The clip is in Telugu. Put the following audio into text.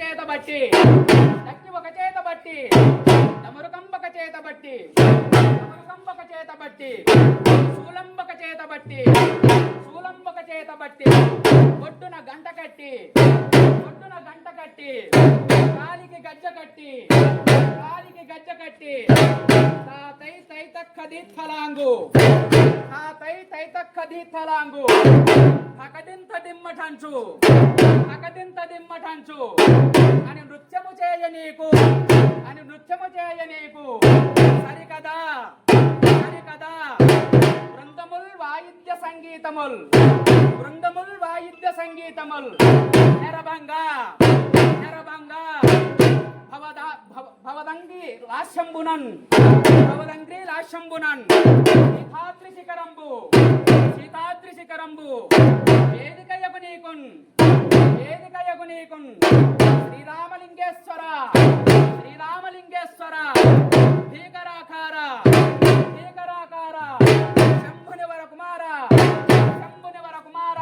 చేత బట్టి దక్కి ఒక చేత బట్టి డమరుకంబక చేత బట్టి డమరుకంబక చేత బట్టి శూలంబక చేత బట్టి శూలంబక చేత బట్టి ఒడ్డున గంట కట్టి ఒడ్డున గంట కట్టి కాలికి గజ్జ కట్టి కాలికి గజ్జ కట్టి తాతై తైతక్కది ఫలాంగు తాతై తైతక్కది ఫలాంగు అకడింత దిమ్మటంచు అకడింత దిమ్మటంచు అని నృత్యము చేయ నీకు అని నృత్యము చేయ నీకు సరికదా సరికదా బృందముల్ వాయిద్య సంగీతముల్ బృందముల్ వాయిద్య సంగీతముల్ నెరభంగా నెరభంగా భవదంగి లాశంబునన్ భవదంగ్రి లాశంబునన్ సీతాద్రి శిఖరంబు సీతాద్రి శిఖరంబు వేదికయగు నీకున్ వేదికయగు నీకున్ శ్రీరామలింగేశ్వర శ్రీరామలింగేశ్వర భీకరాకార భీకరాకార శంభునివర కుమార శంభునివర కుమార